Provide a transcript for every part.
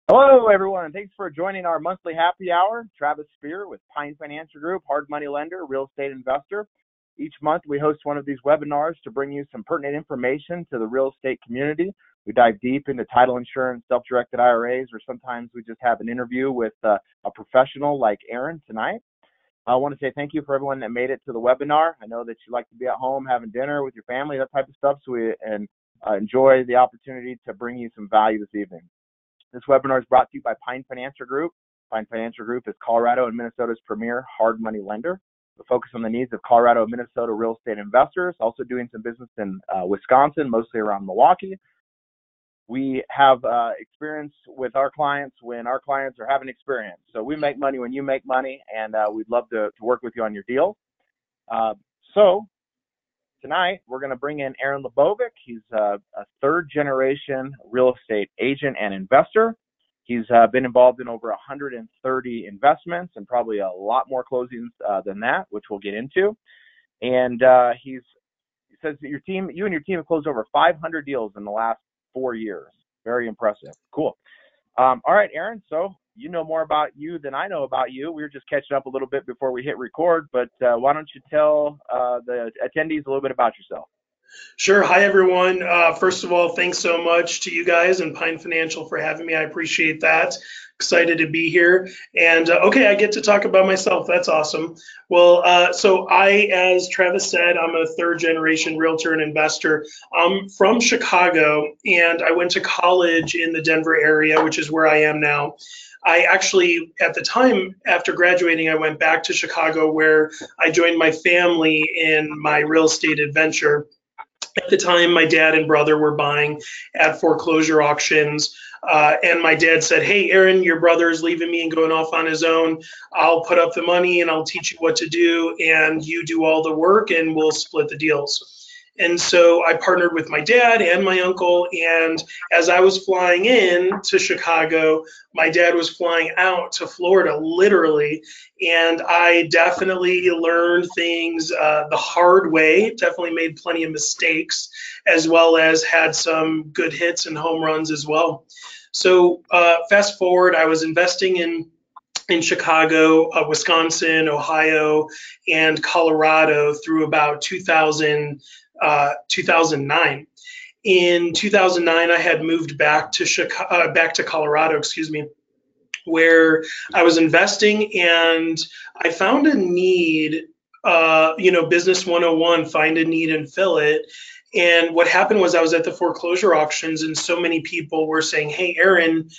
Hello, everyone. Thanks for joining our monthly happy hour. Travis Spear with Pine Financial Group, hard money lender, real estate investor. Each month, we host one of these webinars to bring you some pertinent information to the real estate community. We dive deep into title insurance, self-directed IRAs, or sometimes we just have an interview with a professional like Aaron tonight. I want to say thank you for everyone that made it to the webinar. I know that you like to be at home having dinner with your family, that type of stuff, so we enjoy the opportunity to bring you some value this evening. This webinar is brought to you by Pine Financial Group. Pine Financial Group is Colorado and Minnesota's premier hard money lender. We focus on the needs of Colorado and Minnesota real estate investors, also doing some business in Wisconsin, mostly around Milwaukee. We have experience with our clients when our clients are having experience. So we make money when you make money, and we'd love to work with you on your deal. So tonight, we're going to bring in Aaron Lebovic. He's a third-generation real estate agent and investor. He's been involved in over 130 investments and probably a lot more closings than that, which we'll get into. And he says that you and your team have closed over 500 deals in the last 4 years. Very impressive. Cool. All right, Aaron. So you know more about you than I know about you. We were just catching up a little bit before we hit record, but why don't you tell the attendees a little bit about yourself? Sure. Hi, everyone. First of all, thanks so much to you guys and Pine Financial for having me. I appreciate that. Excited to be here. And okay, I get to talk about myself. That's awesome. Well, so as Travis said, I'm a third generation realtor and investor. I'm from Chicago, and I went to college in the Denver area, which is where I am now. I actually, at the time after graduating, I went back to Chicago where I joined my family in my real estate adventure. At the time, my dad and brother were buying at foreclosure auctions. And my dad said, "Hey, Aaron, your brother is leaving me and going off on his own. I'll put up the money and I'll teach you what to do, and you do all the work and we'll split the deals." And so I partnered with my dad and my uncle. And as I was flying in to Chicago, my dad was flying out to Florida, literally. And I definitely learned things the hard way, definitely made plenty of mistakes, as well as had some good hits and home runs as well. So fast forward, I was investing in Chicago, Wisconsin, Ohio, and Colorado through about 2009. In 2009, I had moved back to Colorado, where I was investing, and I found a need. Business 101, find a need and fill it. And what happened was I was at the foreclosure auctions, and so many people were saying, "Hey, Aaron,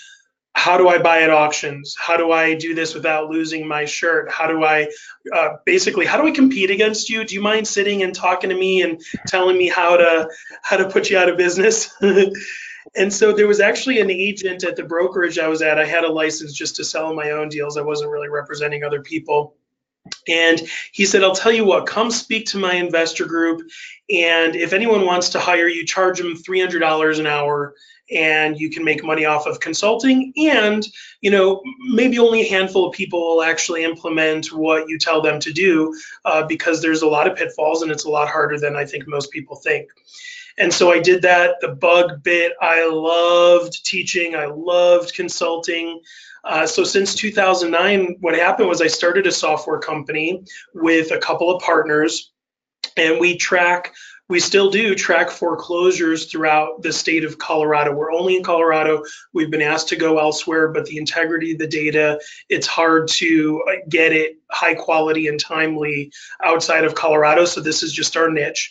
how do I buy at auctions? How do I do this without losing my shirt? How do I how do I compete against you? Do you mind sitting and talking to me and telling me how to put you out of business?" And so there was actually an agent at the brokerage I was at. I had a license just to sell my own deals. I wasn't really representing other people. And he said, "I'll tell you what, come speak to my investor group. And if anyone wants to hire you, charge them $300 an hour, and you can make money off of consulting. And, maybe only a handful of people will actually implement what you tell them to do because there's a lot of pitfalls and it's a lot harder than I think most people think." And so I did that. The bug bit. I loved teaching. I loved consulting. So since 2009, what happened was I started a software company with a couple of partners, and we still do track foreclosures throughout the state of Colorado. We're only in Colorado. We've been asked to go elsewhere, but the integrity of the data, it's hard to get it high quality and timely outside of Colorado. So this is just our niche.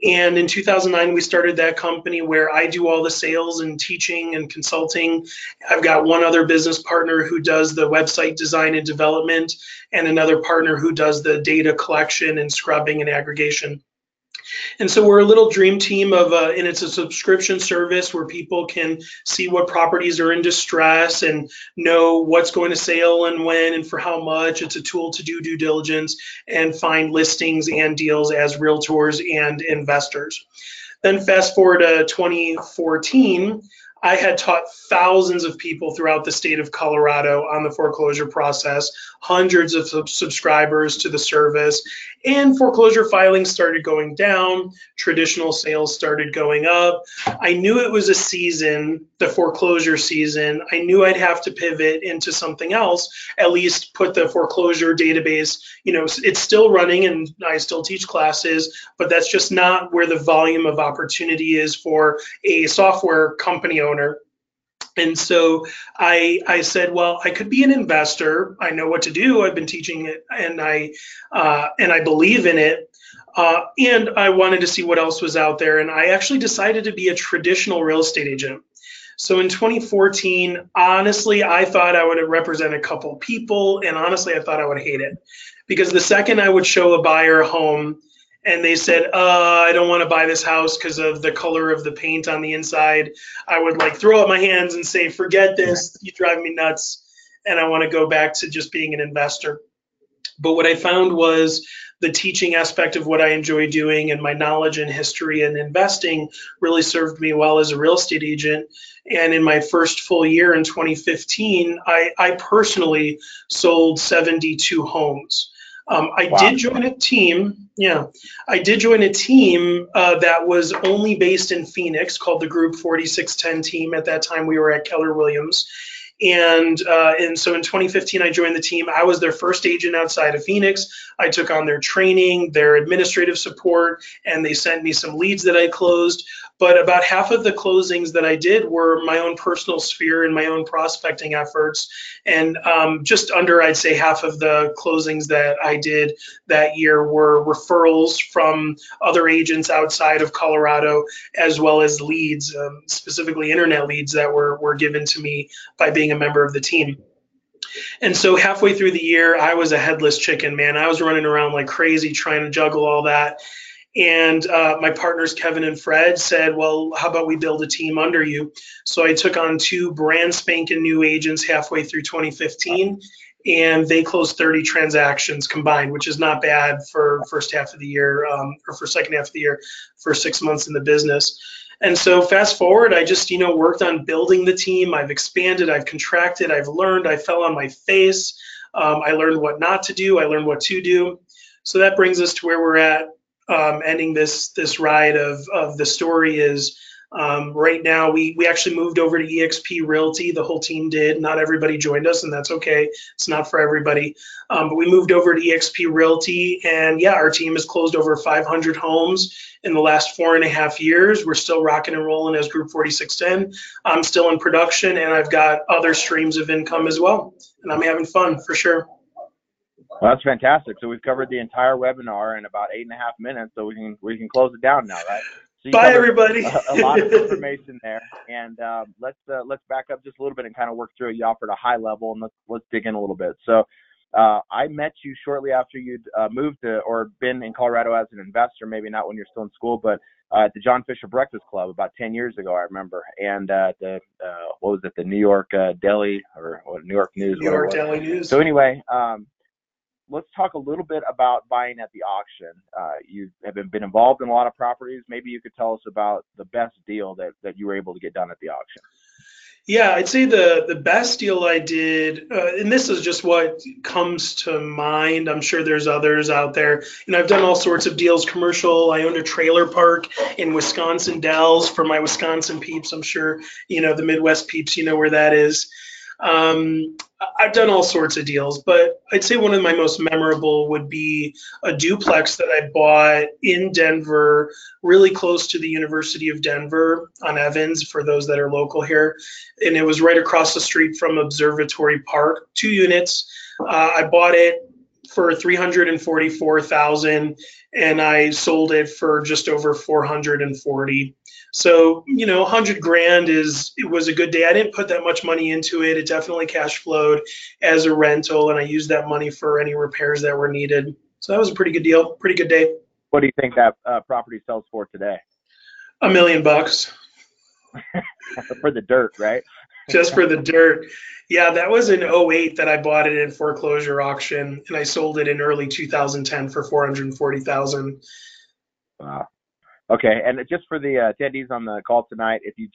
And in 2009, we started that company where I do all the sales and teaching and consulting. I've got one other business partner who does the website design and development, and another partner who does the data collection and scrubbing and aggregation. And so we're a little dream team and it's a subscription service where people can see what properties are in distress and know what's going to sale and when and for how much. It's a tool to do due diligence and find listings and deals as realtors and investors. Then fast forward to 2014, I had taught thousands of people throughout the state of Colorado on the foreclosure process, hundreds of subscribers to the service, and foreclosure filings started going down. Traditional sales started going up. I knew it was a season, the foreclosure season. I knew I'd have to pivot into something else, at least put the foreclosure database, it's still running and I still teach classes, but that's just not where the volume of opportunity is for a software company owner. And so I said, well, I could be an investor. I know what to do. I've been teaching it, and I believe in it. And I wanted to see what else was out there. And I actually decided to be a traditional real estate agent. So in 2014, honestly, I thought I would represent a couple people, and honestly, I thought I would hate it, because the second I would show a buyer a home and they said, I don't want to buy this house because of the color of the paint on the inside, I would like throw up my hands and say, forget this, you drive me nuts, and I want to go back to just being an investor. But what I found was the teaching aspect of what I enjoy doing and my knowledge and history and investing really served me well as a real estate agent. And in my first full year in 2015, I personally sold 72 homes. I Wow. did join a team. Yeah, I did join a team that was only based in Phoenix called the Group 4610 team. At that time, we were at Keller Williams. And so in 2015, I joined the team. I was their first agent outside of Phoenix. I took on their training, their administrative support, and they sent me some leads that I closed. But about half of the closings that I did were my own personal sphere and my own prospecting efforts. And just under, I'd say, half of the closings that I did that year were referrals from other agents outside of Colorado, as well as leads, specifically internet leads that were given to me by being a member of the team. And so halfway through the year, I was a headless chicken, man. I was running around like crazy trying to juggle all that. And my partners, Kevin and Fred, said, well, how about we build a team under you? So I took on two brand spanking new agents halfway through 2015, and they closed 30 transactions combined, which is not bad for first half of the year, or for second half of the year, for 6 months in the business. And so fast forward, I just, worked on building the team. I've expanded, I've contracted, I've learned, I fell on my face. I learned what not to do. I learned what to do. So that brings us to where we're at. Ending this ride of the story is right now we actually moved over to eXp Realty. The whole team did. Not everybody joined us, and that's okay. It's not for everybody. But we moved over to eXp Realty, and yeah, our team has closed over 500 homes in the last 4.5 years. We're still rocking and rolling as Group 4610. I'm still in production, and I've got other streams of income as well, and I'm having fun for sure. Well, that's fantastic. So we've covered the entire webinar in about 8.5 minutes, so we can close it down now, right? So you Bye, everybody. a lot of information there, and let's back up just a little bit and kind of work through it. You offered a high level, and let's dig in a little bit. So I met you shortly after you'd moved to or been in Colorado as an investor, maybe not when you're still in school, but at the John Fisher Breakfast Club about 10 years ago, I remember, and the what was it, the New York Daily or New York News, New York Daily News. So anyway. Let's talk a little bit about buying at the auction. You have been involved in a lot of properties. Maybe you could tell us about the best deal that you were able to get done at the auction. Yeah, I'd say the best deal I did, and this is just what comes to mind. I'm sure there's others out there. I've done all sorts of deals, commercial. I owned a trailer park in Wisconsin Dells for my Wisconsin peeps. I'm sure, the Midwest peeps, where that is. I've done all sorts of deals, but I'd say one of my most memorable would be a duplex that I bought in Denver, really close to the University of Denver on Evans, for those that are local here. And it was right across the street from Observatory Park, 2 units. I bought it for $344,000 and I sold it for just over $440,000. So, 100 grand it was a good day. I didn't put that much money into it. It definitely cash flowed as a rental, and I used that money for any repairs that were needed. So that was a pretty good deal, pretty good day. What do you think that property sells for today? $1 million. For the dirt, right? Just for the dirt. Yeah, that was in 2008 that I bought it in foreclosure auction, and I sold it in early 2010 for $440,000. Wow. Okay, and just for the attendees on the call tonight, if you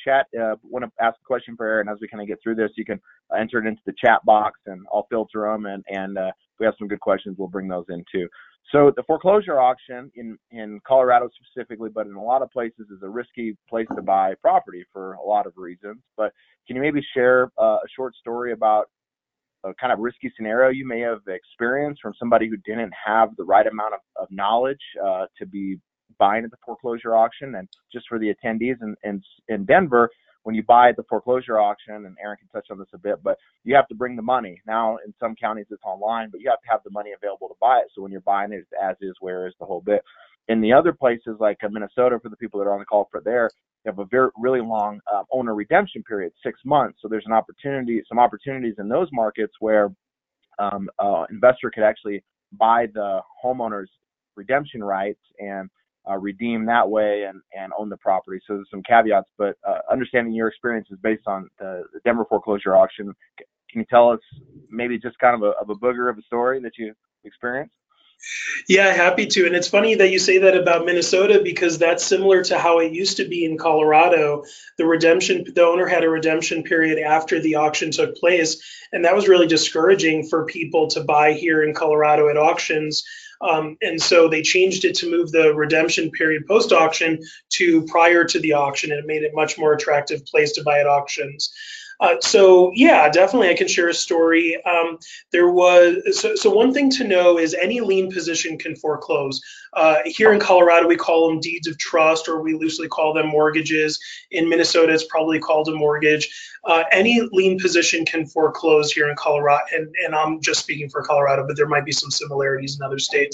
want to ask a question for Aaron as we kind of get through this, you can enter it into the chat box, and I'll filter them. And if we have some good questions, we'll bring those in too. So the foreclosure auction in Colorado specifically, but in a lot of places, is a risky place to buy property for a lot of reasons. But can you maybe share a short story about a kind of risky scenario you may have experienced from somebody who didn't have the right amount of knowledge to be buying at the foreclosure auction? And just for the attendees in Denver, when you buy at the foreclosure auction, and Aaron can touch on this a bit, but you have to bring the money. Now, in some counties, it's online, but you have to have the money available to buy it. So when you're buying it, it's as is, where is, the whole bit. In the other places, like Minnesota, for the people that are on the call for there, you have a really long owner redemption period, 6 months. So there's some opportunities in those markets where investor could actually buy the homeowner's redemption rights and redeem that way and own the property. So there's some caveats, but understanding your experience is based on the Denver foreclosure auction. Can you tell us maybe just kind of a booger of a story that you experienced? Yeah, happy to. And it's funny that you say that about Minnesota, because that's similar to how it used to be in Colorado. The owner had a redemption period after the auction took place, and that was really discouraging for people to buy here in Colorado at auctions. And so they changed it to move the redemption period post-auction to prior to the auction, and it made it much more attractive place to buy at auctions. So yeah, definitely I can share a story. So one thing to know is any lien position can foreclose. Here in Colorado, we call them deeds of trust, or we loosely call them mortgages. In Minnesota, it's probably called a mortgage. Any lien position can foreclose here in Colorado, and I'm just speaking for Colorado, but there might be some similarities in other states.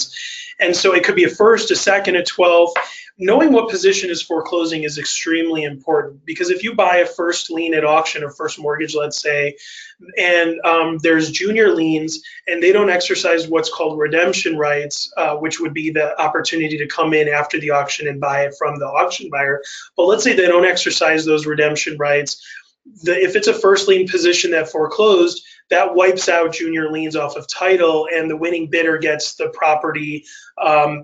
And so it could be a first, a second, a 12th. Knowing what position is foreclosing is extremely important, because if you buy a first lien at auction, or first mortgage, let's say, and there's junior liens, and they don't exercise what's called redemption rights, which would be the opportunity to come in after the auction and buy it from the auction buyer. But let's say they don't exercise those redemption rights. If it's a first lien position that foreclosed, that wipes out junior liens off of title, and the winning bidder gets the property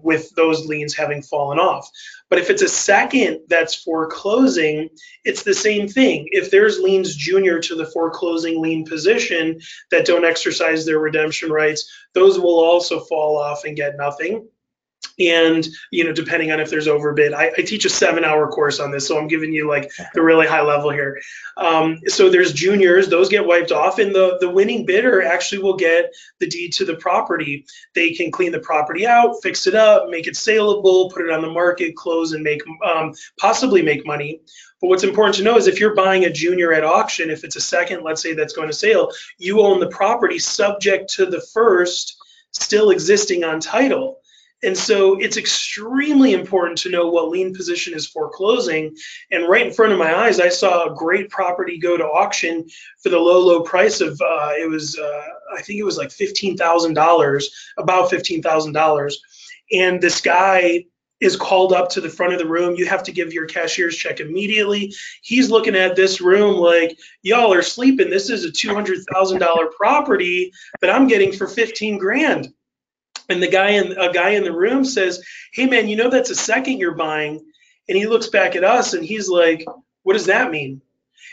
with those liens having fallen off. But if it's a second that's foreclosing, it's the same thing. If there's liens junior to the foreclosing lien position that don't exercise their redemption rights, those will also fall off and get nothing. And, depending on if there's overbid, I teach a 7-hour course on this, so I'm giving you like the really high level here. So there's juniors, those get wiped off, and the winning bidder actually will get the deed to the property. They can clean the property out, fix it up, make it saleable, put it on the market, close, and possibly make money. But what's important to know is if you're buying a junior at auction, if it's a second, let's say, that's going to sale, you own the property subject to the first still existing on title. And so it's extremely important to know what lien position is foreclosing. And right in front of my eyes, I saw a great property go to auction for the low price of, I think it was like $15,000, about $15,000. And this guy is called up to the front of the room. You have to give your cashier's check immediately. He's looking at this room like, y'all are sleeping. This is a $200,000 property that I'm getting for 15 grand. And a guy in the room says, "Hey man, that's a second you're buying." And he looks back at us and he's like, "What does that mean?"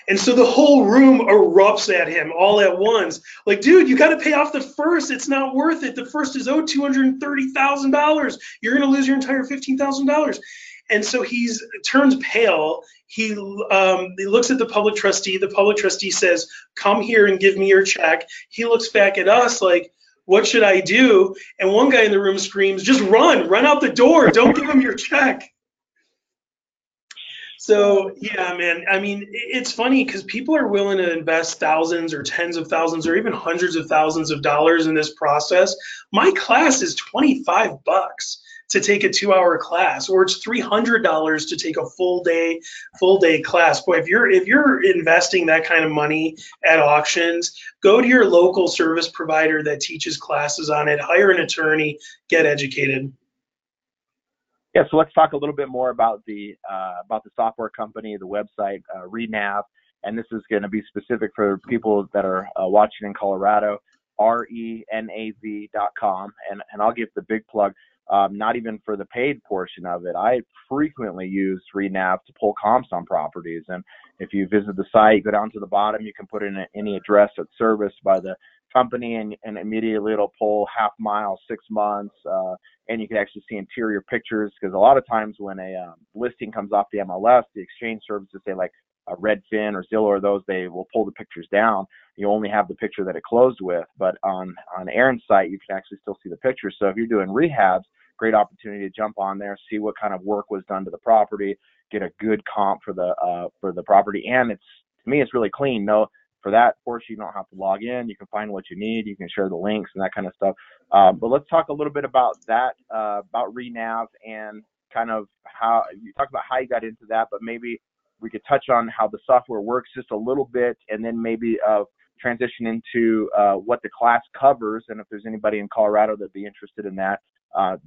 And so the whole room erupts at him all at once. Like, dude, you got to pay off the first. It's not worth it. The first is owed $230,000. You're going to lose your entire $15,000. And so he turns pale. He looks at the public trustee. The public trustee says, "Come here and give me your check." He looks back at us like, "What should I do?" And one guy in the room screams, "Just run out the door. Don't give him your check." So yeah, man, I mean, it's funny because people are willing to invest thousands or tens of thousands or even hundreds of thousands of dollars in this process. My class is $25 to take a 2-hour class, or it's $300 to take a full day class. Boy, if you're investing that kind of money at auctions, go to your local service provider that teaches classes on it, hire an attorney, get educated. Yeah, so let's talk a little bit more about the software company, the website, Renav, and this is going to be specific for people that are watching in Colorado, renav.com, and I'll give the big plug. not even for the paid portion of it. I frequently use Renav to pull comps on properties. And if you visit the site, go down to the bottom, you can put in any address that's serviced by the company, and immediately it'll pull half mile, 6 months, and you can actually see interior pictures, because a lot of times when a listing comes off the MLS, the exchange services say like Redfin or Zillow or those, they will pull the pictures down. You only have the picture that it closed with, but on Aaron's site, you can actually still see the picture. So if you're doing rehabs, great opportunity to jump on there, see what kind of work was done to the property, get a good comp for the property, and to me it's really clean. No, for that portion you don't have to log in. You can find what you need. You can share the links and that kind of stuff. But let's talk a little bit about that, about Renav, and kind of how you talked about how you got into that, but maybe we could touch on how the software works just a little bit, and then maybe transition into what the class covers. And if there's anybody in Colorado that'd be interested in that,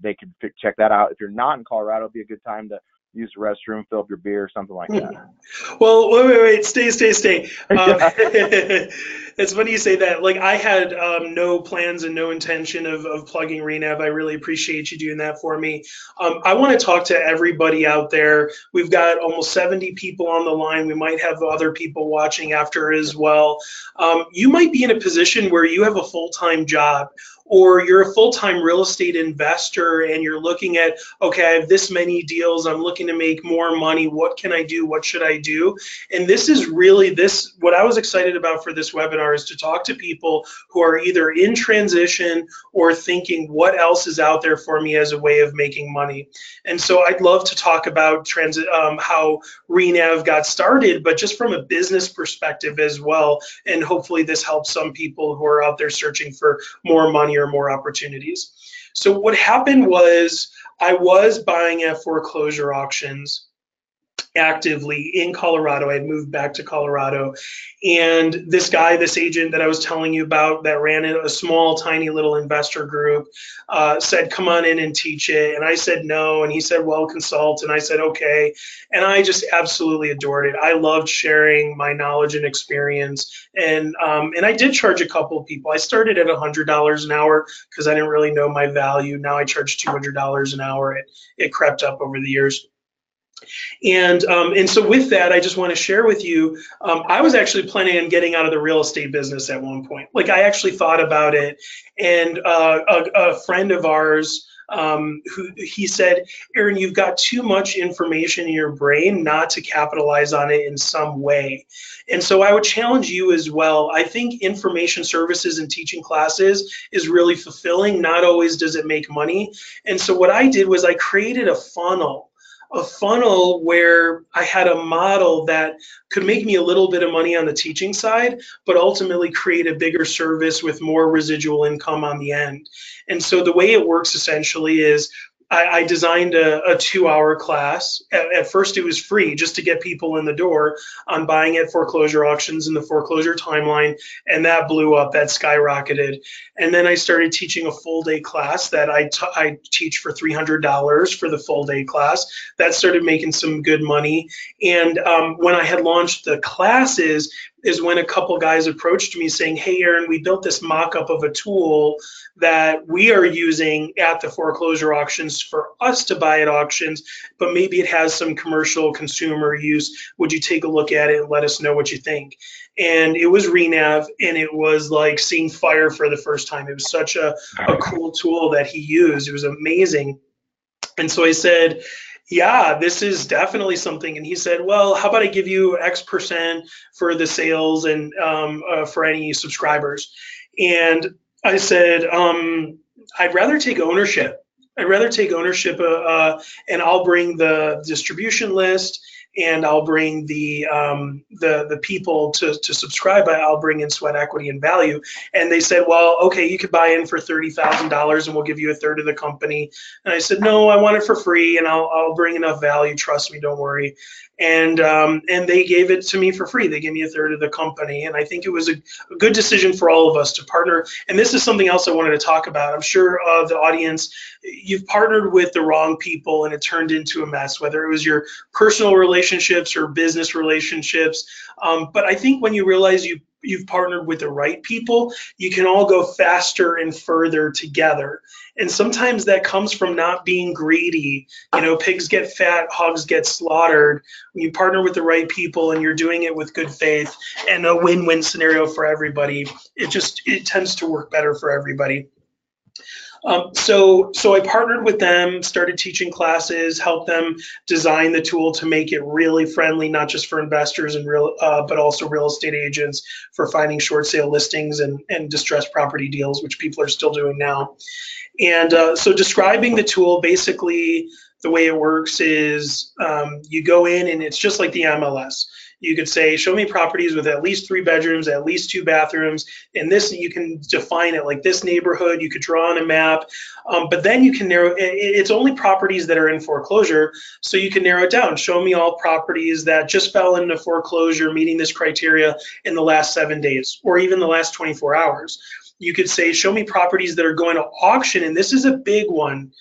they can check that out. If you're not in Colorado, it'd be a good time to use the restroom, fill up your beer, something like that. Well, wait, stay. It's funny you say that. Like, I had no plans and no intention of plugging Renav. I really appreciate you doing that for me. I want to talk to everybody out there. We've got almost 70 people on the line. We might have other people watching after as well. You might be in a position where you have a full-time job, or you're a full-time real estate investor and you're looking at, okay, I have this many deals, I'm looking to make more money, what can I do, what should I do? And this is really what I was excited about for this webinar, is to talk to people who are either in transition or thinking, what else is out there for me as a way of making money? And so I'd love to talk about how Renav got started, but just from a business perspective as well. And hopefully this helps some people who are out there searching for more money or more opportunities. So what happened was, I was buying at foreclosure auctions actively in Colorado. I had moved back to Colorado, and this agent that I was telling you about that ran a small, tiny little investor group said, come on in and teach it. And I said no, and he said, well, consult. And I said, okay. And I just absolutely adored it. I loved sharing my knowledge and experience. And I did charge a couple of people. I started at $100 an hour because I didn't really know my value. Now I charge $200 an hour. It crept up over the years. And so with that, I just want to share with you, I was actually planning on getting out of the real estate business at one point. Like, I actually thought about it, and a friend of ours, he said, Aaron, you've got too much information in your brain not to capitalize on it in some way. And so I would challenge you as well. I think information services and teaching classes is really fulfilling. Not always does it make money. And so what I did was I created a funnel where I had a model that could make me a little bit of money on the teaching side, but ultimately create a bigger service with more residual income on the end. And so the way it works essentially is, I designed a 2-hour class. At first it was free just to get people in the door on buying at foreclosure auctions and the foreclosure timeline, and that blew up, that skyrocketed. And then I started teaching a full day class that I teach for $300 for the full day class. That started making some good money. And when I had launched the classes is when a couple guys approached me saying, hey, Aaron, we built this mock-up of a tool that we are using at the foreclosure auctions for us to buy at auctions, but maybe it has some commercial consumer use. Would you take a look at it and let us know what you think? And it was Renav, and it was like seeing fire for the first time. It was such a cool tool that he used. It was amazing. And so I said, yeah, this is definitely something. And he said, well, how about I give you X% for the sales and for any subscribers? And I said, I'd rather take ownership. And I'll bring the distribution list, and I'll bring the people to subscribe. I'll bring in sweat equity and value. And they said, well, okay, you could buy in for $30,000 and we'll give you a third of the company. And I said, no, I want it for free, and I'll bring enough value. Trust me, don't worry. And they gave it to me for free. They gave me a third of the company. And I think it was a good decision for all of us to partner. And this is something else I wanted to talk about. I'm sure the audience, you've partnered with the wrong people and it turned into a mess, whether it was your personal relationships or business relationships. But I think when you realize you you've partnered with the right people, you can all go faster and further together. And sometimes that comes from not being greedy. You know, pigs get fat, hogs get slaughtered. When you partner with the right people and you're doing it with good faith and a win-win scenario for everybody, it tends to work better for everybody. So I partnered with them, started teaching classes, helped them design the tool to make it really friendly, not just for investors and but also real estate agents for finding short sale listings and distressed property deals, which people are still doing now. And so describing the tool, basically the way it works is you go in and it's just like the MLS. You could say, show me properties with at least 3 bedrooms, at least 2 bathrooms. And this, you can define it like this neighborhood. You could draw on a map, but then you can narrow. It's only properties that are in foreclosure, so you can narrow it down. Show me all properties that just fell into foreclosure, meeting this criteria in the last 7 days, or even the last 24 hours. You could say, show me properties that are going to auction, and this is a big one.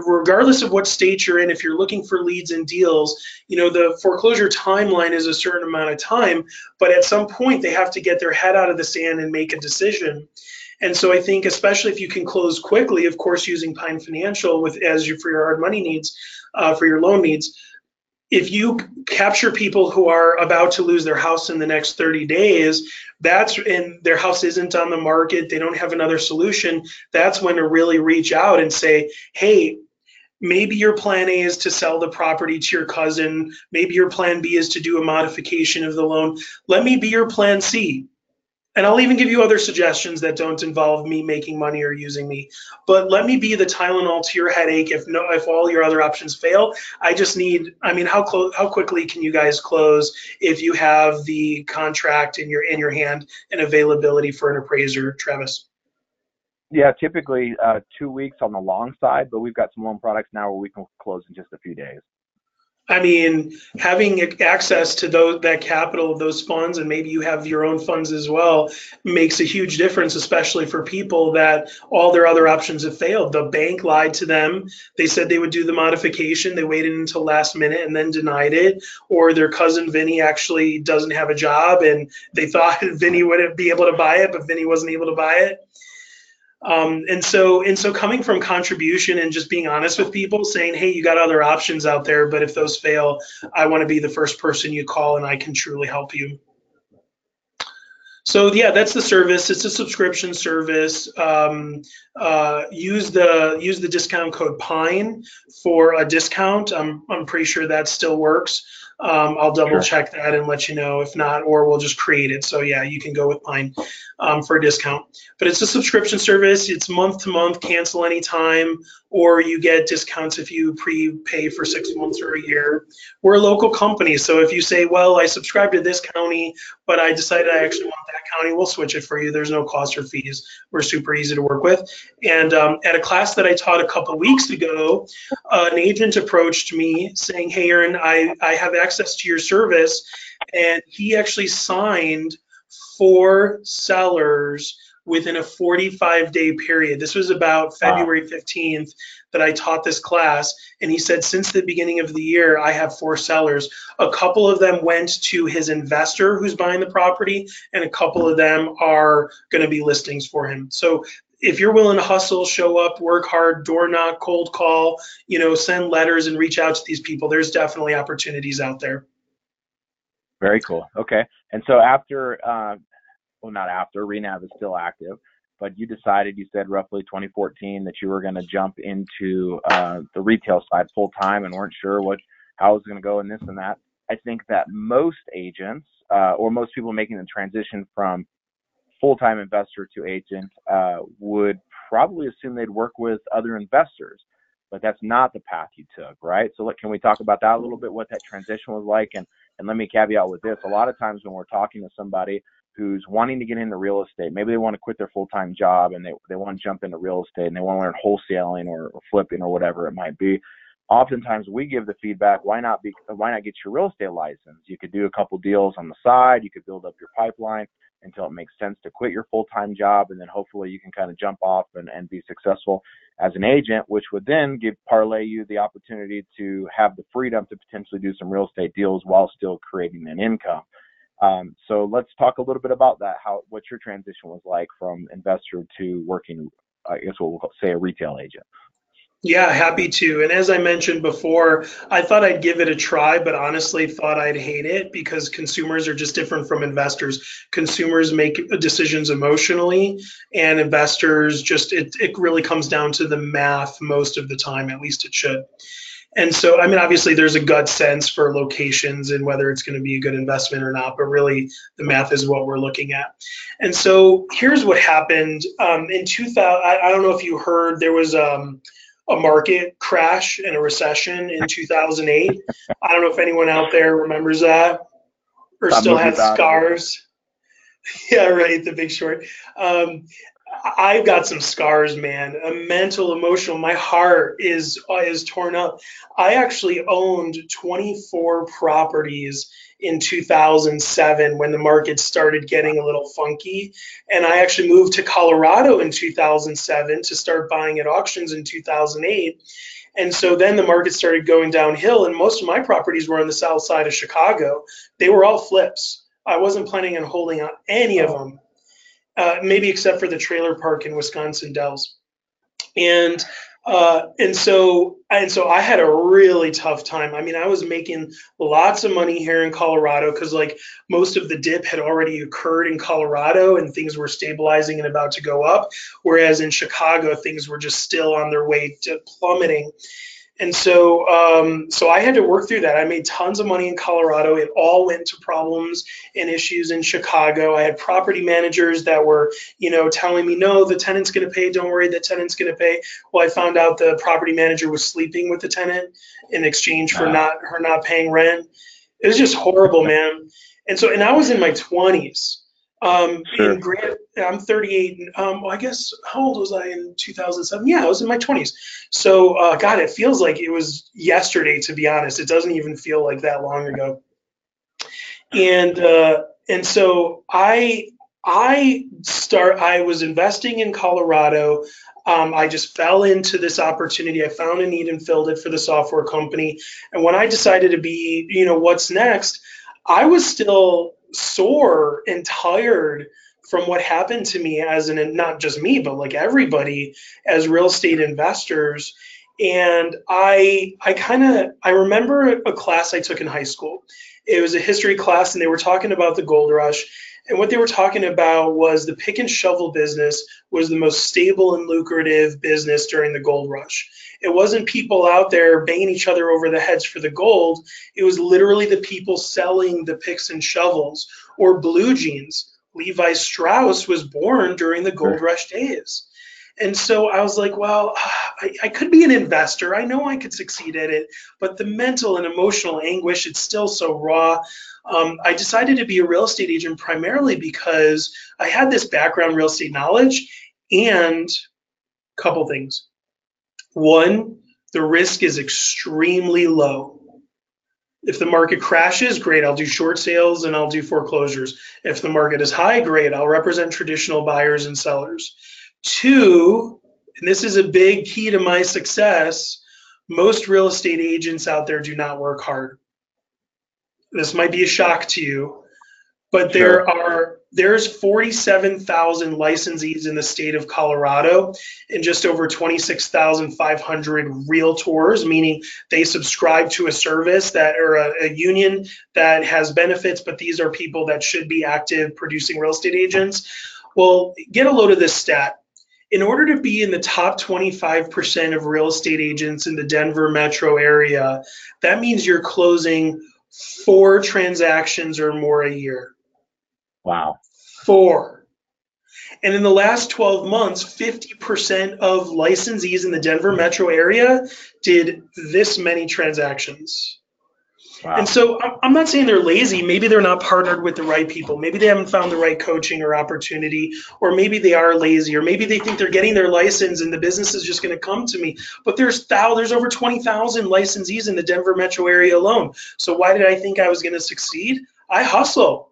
Regardless of what state you're in, if you're looking for leads and deals, you know, the foreclosure timeline is a certain amount of time, but at some point they have to get their head out of the sand and make a decision. And so I think, especially if you can close quickly, of course, using Pine Financial for your hard money needs, for your loan needs, if you capture people who are about to lose their house in the next 30 days, and their house isn't on the market, they don't have another solution, that's when to really reach out and say, hey, maybe your plan A is to sell the property to your cousin. Maybe your plan B is to do a modification of the loan. Let me be your plan C. And I'll even give you other suggestions that don't involve me making money or using me. But let me be the Tylenol to your headache if all your other options fail. I just need, I mean, how quickly can you guys close if you have the contract in your hand and availability for an appraiser, Travis? Yeah, typically 2 weeks on the long side, but we've got some loan products now where we can close in just a few days. I mean, having access to that capital, those funds, and maybe you have your own funds as well, makes a huge difference, especially for people that all their other options have failed. The bank lied to them. They said they would do the modification. They waited until last minute and then denied it. Or their cousin Vinny actually doesn't have a job, and they thought Vinny would be able to buy it, but Vinny wasn't able to buy it. And so coming from contribution and just being honest with people, saying, hey, you got other options out there, but if those fail, I want to be the first person you call and I can truly help you. So yeah, that's the service. It's a subscription service. Use the discount code PINE for a discount. I'm pretty sure that still works. I'll double check that and let you know if not, or we'll just create it. So yeah, you can go with Pine for a discount. But it's a subscription service. It's month to month, cancel anytime, or you get discounts if you prepay for 6 months or a year. We're a local company, so if you say, well, I subscribe to this county, but I decided I actually want that county, we'll switch it for you. There's no cost or fees. We're super easy to work with. And at a class that I taught a couple weeks ago, an agent approached me saying, hey, Aaron, I have access to your service. And he actually signed 4 sellers within a 45-day period. This was about February 15th that I taught this class. And he said, since the beginning of the year, I have 4 sellers. A couple of them went to his investor who's buying the property, and a couple of them are going to be listings for him. So if you're willing to hustle, show up, work hard, door knock, cold call, send letters and reach out to these people, there's definitely opportunities out there. Very cool. Okay. And so after, well, not after, Renab is still active, but you decided, you said roughly 2014, that you were going to jump into the retail side full time and weren't sure how it was going to go and this and that. I think that most agents or most people making the transition from full-time investor to agent would probably assume they'd work with other investors, but that's not the path you took, right? So can we talk about that a little bit, what that transition was like? And let me caveat with this. A lot of times when we're talking to somebody who's wanting to get into real estate, maybe they want to quit their full-time job and they want to jump into real estate and they want to learn wholesaling or flipping or whatever it might be. Oftentimes we give the feedback, why not get your real estate license? You could do a couple deals on the side, you could build up your pipeline until it makes sense to quit your full-time job, and then hopefully you can kind of jump off and be successful as an agent, which would then parlay you the opportunity to have the freedom to potentially do some real estate deals while still creating an income. So let's talk a little bit about that. What your transition was like from investor to working, I guess what we'll say, a retail agent. Yeah, happy to. And as I mentioned before, I thought I'd give it a try, but honestly thought I'd hate it because consumers are just different from investors. Consumers make decisions emotionally, and investors just, it really comes down to the math most of the time, at least it should. And so, I mean, obviously there's a gut sense for locations and whether it's going to be a good investment or not, but really the math is what we're looking at. And so here's what happened in 2000. I don't know if you heard there was a market crash and a recession in 2008. I don't know if anyone out there remembers that or Top still movies has out of it. scars. Yeah, right. The Big Short. Um, I've got some scars, man. A mental, emotional. My heart is torn up. I actually owned 24 properties in 2007 when the market started getting a little funky, and I actually moved to Colorado in 2007 to start buying at auctions in 2008. And so then the market started going downhill, and most of my properties were on the south side of Chicago. They were all flips. I wasn't planning on holding on any of Oh, them, maybe except for the trailer park in Wisconsin Dells. And and so I had a really tough time. I mean, I was making lots of money here in Colorado because like most of the dip had already occurred in Colorado and things were stabilizing and about to go up, whereas in Chicago things were just still on their way to plummeting. And so I had to work through that. I made tons of money in Colorado. It all went to problems and issues in Chicago. I had property managers that were, telling me, no, the tenant's going to pay. Don't worry, the tenant's going to pay. Well, I found out the property manager was sleeping with the tenant in exchange for nah, her not paying rent. It was just horrible, man. And I was in my 20s. sure. In Grant, I'm 38. Well, I guess how old was I in 2007? Yeah, I was in my 20s. So, God, it feels like it was yesterday. To be honest, it doesn't even feel like that long ago. And so I was investing in Colorado. I just fell into this opportunity. I found a need and filled it for the software company. And when I decided to be, what's next, I was still sore and tired from what happened to me as not just me, but like everybody as real estate investors. And I remember a class I took in high school. It was a history class, and they were talking about the gold rush. And what they were talking about was the pick and shovel business was the most stable and lucrative business during the gold rush. It wasn't people out there banging each other over the heads for the gold. It was literally the people selling the picks and shovels or blue jeans. Levi Strauss was born during the gold Sure. rush days. And so I was like, well, I could be an investor. I know I could succeed at it, but the mental and emotional anguish, it's still so raw. I decided to be a real estate agent primarily because I had this background real estate knowledge and a couple things. One, the risk is extremely low. If the market crashes, great, I'll do short sales and I'll do foreclosures. If the market is high, great, I'll represent traditional buyers and sellers. Two, and this is a big key to my success, most real estate agents out there do not work hard. This might be a shock to you, but Sure. there's 47,000 licensees in the state of Colorado and just over 26,500 realtors, meaning they subscribe to a service that or a union that has benefits, but these are people that should be active producing real estate agents. Well, get a load of this stat. In order to be in the top 25% of real estate agents in the Denver metro area, that means you're closing 4 transactions or more a year. Wow. 4. And in the last 12 months, 50% of licensees in the Denver metro area did this many transactions. And Wow. so I'm not saying they're lazy. Maybe they're not partnered with the right people. Maybe they haven't found the right coaching or opportunity, or maybe they are lazy, or maybe they think they're getting their license and the business is just going to come to me. But there's over 20,000 licensees in the Denver metro area alone. So why did I think I was going to succeed? I hustle.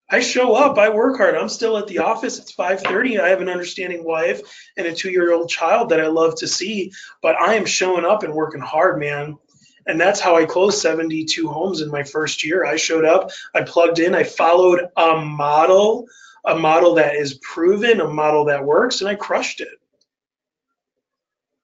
I show up, I work hard. I'm still at the office. It's 5:30. I have an understanding wife and a 2-year-old child that I love to see, but I am showing up and working hard, man. And that's how I closed 72 homes in my first year. I showed up, I plugged in, I followed a model that is proven, a model that works, and I crushed it.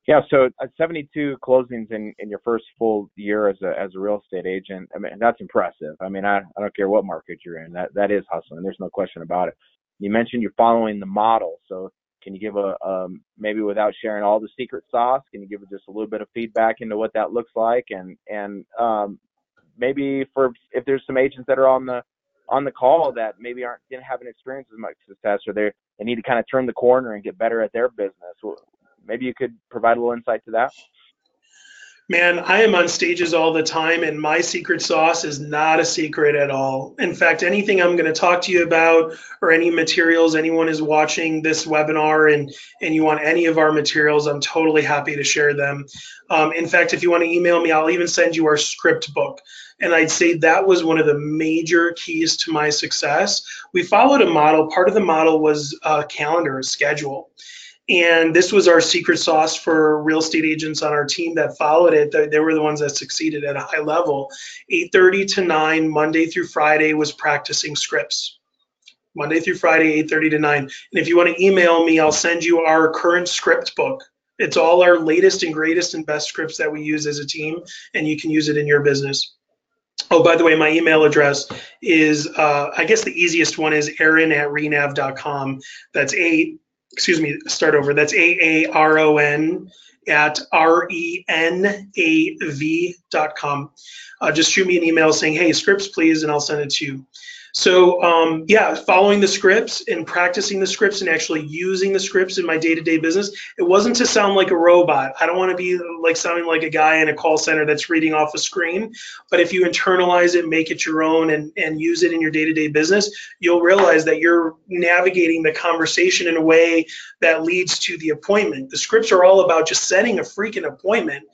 Yeah, so 72 closings in your first full year as a real estate agent. I mean, that's impressive. I mean, I don't care what market you're in. That is hustling. There's no question about it. You mentioned you're following the model. So can you give maybe without sharing all the secret sauce, can you give just a little bit of feedback into what that looks like, and maybe if there's some agents that are on the call that maybe didn't have an experience as much success, or they need to kind of turn the corner and get better at their business. Maybe you could provide a little insight to that. Man, I am on stages all the time, and my secret sauce is not a secret at all. In fact, anything I'm going to talk to you about, or any materials anyone is watching this webinar and you want any of our materials, I'm totally happy to share them. In fact, if you want to email me, I'll even send you our script book. And I'd say that was one of the major keys to my success. We followed a model. Part of the model was a calendar, a schedule. And this was our secret sauce for real estate agents on our team that followed it. They were the ones that succeeded at a high level. 8:30 to 9, Monday through Friday, was practicing scripts. Monday through Friday, 8:30 to 9. And if you want to email me, I'll send you our current script book. It's all our latest and greatest and best scripts that we use as a team, and you can use it in your business. Oh, by the way, my email address is, I guess the easiest one is aaron@renav.com. That's start over. That's AARON at RENAV.com. Just shoot me an email saying, hey, scripts, please, and I'll send it to you. So yeah, following the scripts and practicing the scripts and actually using the scripts in my day-to-day business. It wasn't to sound like a robot. I don't want to be like sounding like a guy in a call center that's reading off a screen. But if you internalize it, make it your own, and use it in your day-to-day business, you'll realize that you're navigating the conversation in a way that leads to the appointment. The scripts are all about just setting a freaking appointment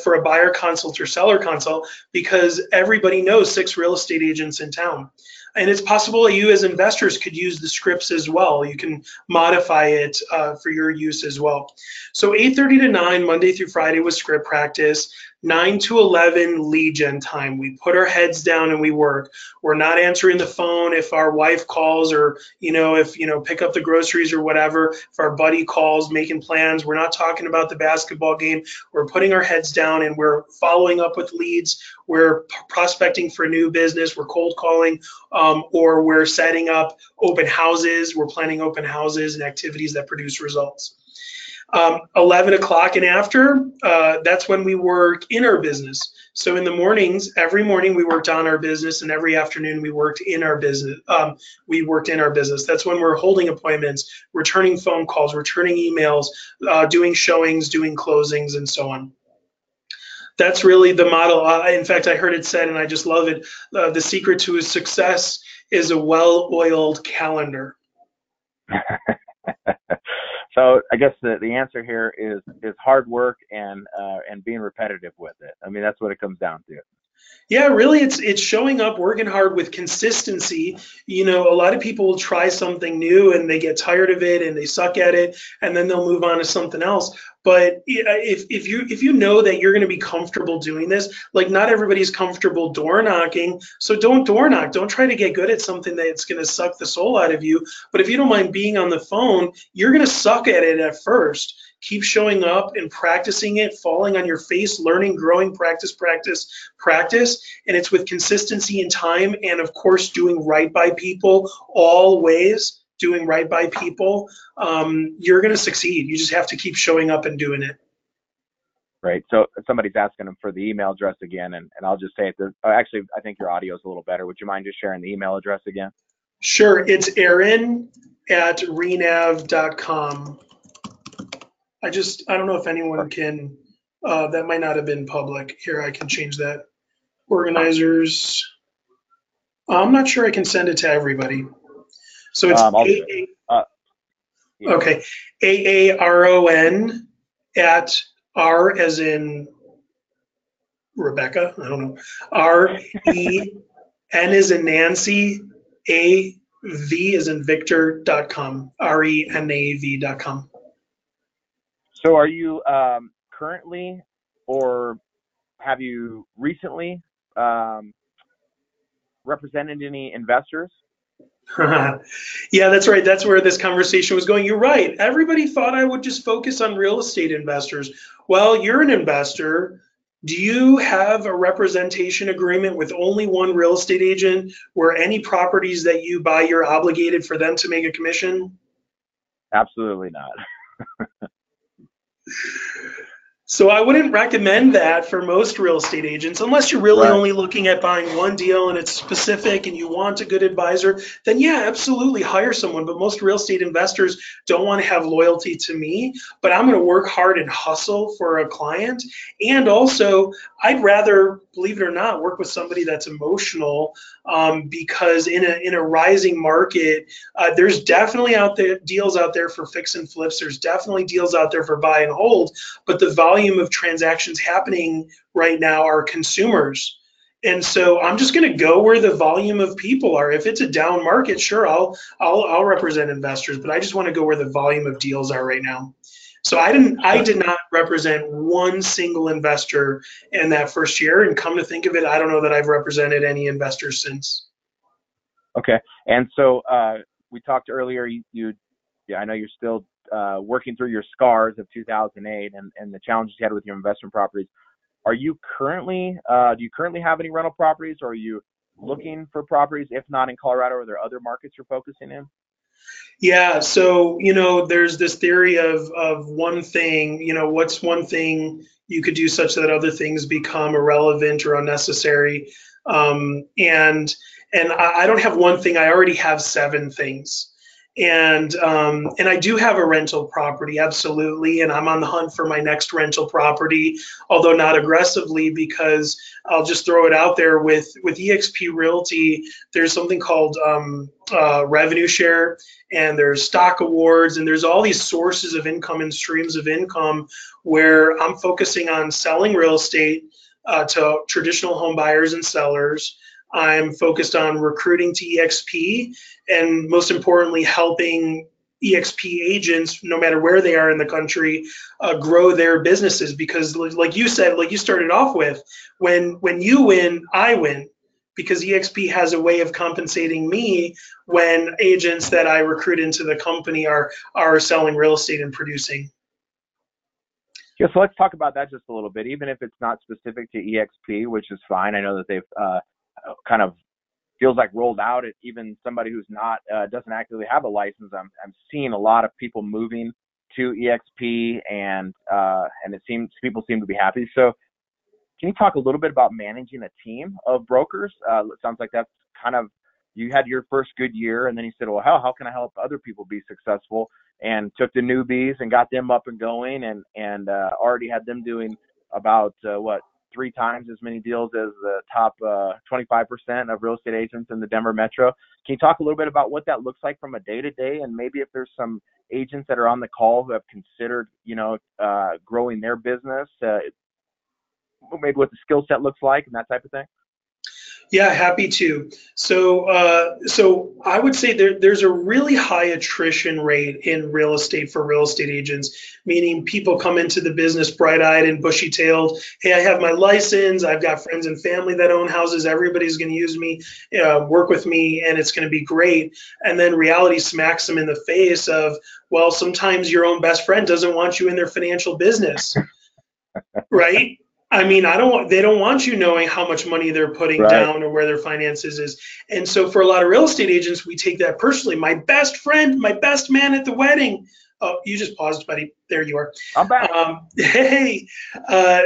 for a buyer consult or seller consult, because everybody knows 6 real estate agents in town. And it's possible that you as investors could use the scripts as well. You can modify it for your use as well. So 8:30 to 9, Monday through Friday, was script practice. 9 to 11, lead gen time. We put our heads down and we work. We're not answering the phone if our wife calls, or if pick up the groceries or whatever. If our buddy calls, making plans. We're not talking about the basketball game. We're putting our heads down and we're following up with leads. We're prospecting for new business. We're cold calling, or we're setting up open houses. We're planning open houses and activities that produce results. 11 o'clock and after, that's when we work in our business. So in the mornings, every morning we worked on our business, and every afternoon we worked in our business. That's when we're holding appointments, returning phone calls, returning emails, doing showings, doing closings, and so on. That's really the model. In fact, I heard it said, and I just love it, the secret to his success is a well-oiled calendar. So I guess the answer here is hard work and being repetitive with it. I mean, that's what it comes down to. Yeah, really, it's showing up, working hard with consistency. A lot of people will try something new and they get tired of it and they suck at it, and then they'll move on to something else. But if you know that you're going to be comfortable doing this, like not everybody's comfortable door knocking, so don't door knock. Don't try to get good at something that's going to suck the soul out of you. But if you don't mind being on the phone, you're going to suck at it at first. Keep showing up and practicing it, falling on your face, learning, growing, practice. And it's with consistency and time, and of course, doing right by people, always doing right by people. You're going to succeed. You just have to keep showing up and doing it. Right. So somebody's asking them for the email address again, and I'll just say it. Actually, I think your audio is a little better. Would you mind just sharing the email address again? Sure. It's aaron@renav.com. I don't know if anyone can, that might not have been public. Here, I can change that. Organizers. I'm not sure I can send it to everybody. So it's okay. AARON at R as in Rebecca. I don't know. REN as in Nancy. AV as in Victor.com. RENAV.com. So are you currently or have you recently represented any investors? Yeah, that's right. That's where this conversation was going. You're right. Everybody thought I would just focus on real estate investors. Well, you're an investor. Do you have a representation agreement with only one real estate agent where any properties that you buy, you're obligated for them to make a commission? Absolutely not. So I wouldn't recommend that for most real estate agents, unless you're really Right. only looking at buying one deal and it's specific and you want a good advisor, then yeah, absolutely hire someone. But most real estate investors don't want to have loyalty to me, but I'm going to work hard and hustle for a client. And also, I'd rather, believe it or not, work with somebody that's emotional, because in a rising market, there's definitely out there deals out there for fix and flips. There's definitely deals out there for buy and hold, but the volume of transactions happening right now are consumers. And so I'm just going to go where the volume of people are. If it's a down market, sure, I'll represent investors, but I just want to go where the volume of deals are right now. So I did not represent one single investor in that first year, and come to think of it, I don't know that I've represented any investors since. Okay. And so we talked earlier, yeah, I know you're still working through your scars of 2008 and the challenges you had with your investment properties. Are you currently, do you currently have any rental properties, or are you looking for properties? If not in Colorado, are there other markets you're focusing in? Yeah, so there's this theory of one thing. What's one thing you could do such that other things become irrelevant or unnecessary? And I don't have one thing. I already have seven things. And I do have a rental property, absolutely, and I'm on the hunt for my next rental property, although not aggressively, because I'll just throw it out there with EXP Realty. There's something called revenue share, and there's stock awards, and there's all these sources of income and streams of income where I'm focusing on selling real estate to traditional home buyers and sellers. I'm focused on recruiting to EXP, and most importantly, helping EXP agents, no matter where they are in the country, grow their businesses. Because, like you said, like you started off with, when you win, I win, because EXP has a way of compensating me when agents that I recruit into the company are selling real estate and producing. Yeah, so let's talk about that just a little bit, even if it's not specific to EXP, which is fine. I know that they've kind of feels like rolled out. It even somebody who's not doesn't actively have a license. I'm seeing a lot of people moving to EXP, and it seems people seem to be happy. So can you talk a little bit about managing a team of brokers? It sounds like that's kind of, you had your first good year, and then you said, well, how can I help other people be successful? And took the newbies and got them up and going, and already had them doing about what, three times as many deals as the top 25% of real estate agents in the Denver metro. Can you talk a little bit about what that looks like from a day to day, and maybe if there's some agents that are on the call who have considered, growing their business, maybe what the skill set looks like and that type of thing? Yeah, happy to. So I would say there's a really high attrition rate in real estate for real estate agents, meaning people come into the business bright-eyed and bushy-tailed. Hey, I have my license. I've got friends and family that own houses. Everybody's going to use me, work with me, and it's going to be great. And then reality smacks them in the face of, well, sometimes your own best friend doesn't want you in their financial business, right? I mean, they don't want you knowing how much money they're putting Right. down or where their finances is. And so for a lot of real estate agents, we take that personally. My best friend, my best man at the wedding. Oh, you just paused, buddy. There you are. I'm back. Hey,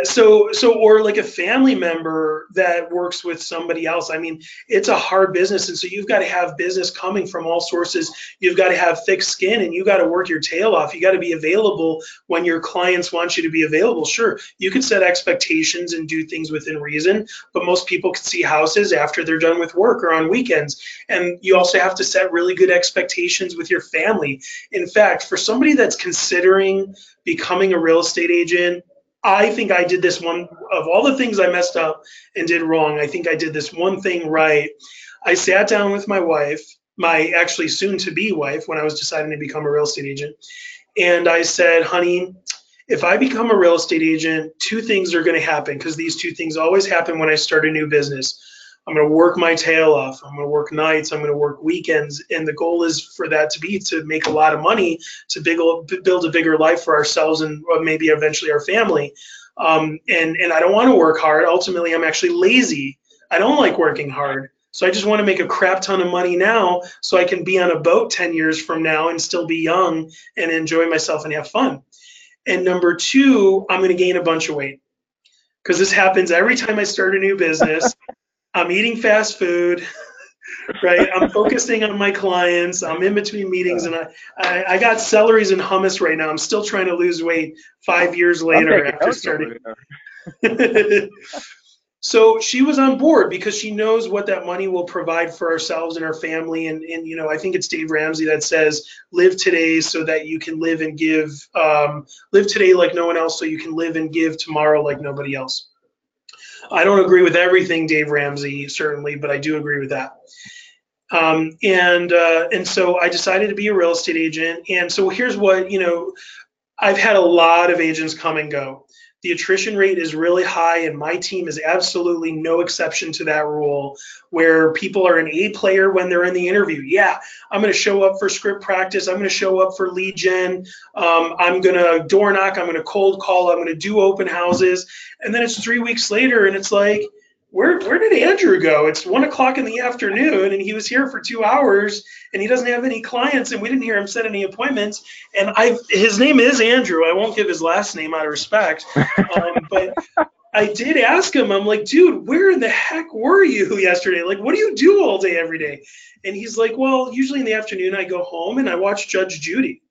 so or like a family member that works with somebody else. I mean, it's a hard business, and so you've got to have business coming from all sources. You've got to have thick skin, and you got to work your tail off. You got to be available when your clients want you to be available. Sure, you can set expectations and do things within reason, but most people can see houses after they're done with work or on weekends. And you also have to set really good expectations with your family. In fact, for somebody that's considering becoming a real estate agent, I think I did this one of all the things I messed up and did wrong. I think I did this one thing right. I sat down with my wife, my actually soon to be wife, when I was deciding to become a real estate agent. And I said, honey, if I become a real estate agent, two things are going to happen, because these two things always happen when I start a new business. I'm going to work my tail off. I'm going to work nights. I'm going to work weekends. And the goal is for that to be to make a lot of money, to build a bigger life for ourselves and maybe eventually our family. And I don't want to work hard. Ultimately, I'm actually lazy. I don't like working hard. So I just want to make a crap ton of money now so I can be on a boat 10 years from now and still be young and enjoy myself and have fun. And number two, I'm going to gain a bunch of weight, because this happens every time I start a new business. I'm eating fast food, right? I'm focusing on my clients. I'm in between meetings, and I got celeries and hummus right now. I'm still trying to lose weight 5 years later after starting. So she was on board because she knows what that money will provide for ourselves and our family. And you know, I think it's Dave Ramsey that says, live today so that you can live and give, live today like no one else so you can live and give tomorrow like nobody else. I don't agree with everything Dave Ramsey, certainly, but I do agree with that. And so I decided to be a real estate agent. And so here's what, you know, I've had a lot of agents come and go. The attrition rate is really high, and my team is absolutely no exception to that rule, where people are an A player when they're in the interview. Yeah, I'm going to show up for script practice. I'm going to show up for lead gen. I'm going to door knock. I'm going to cold call. I'm going to do open houses. And then it's 3 weeks later, and it's like, where did Andrew go? It's 1 o'clock in the afternoon, and he was here for 2 hours, and he doesn't have any clients, and we didn't hear him set any appointments. And his name is Andrew. I won't give his last name out of respect, but I did ask him. I'm like, dude, where in the heck were you yesterday? Like, what do you do all day, every day? And he's like, well, usually in the afternoon I go home and I watch Judge Judy.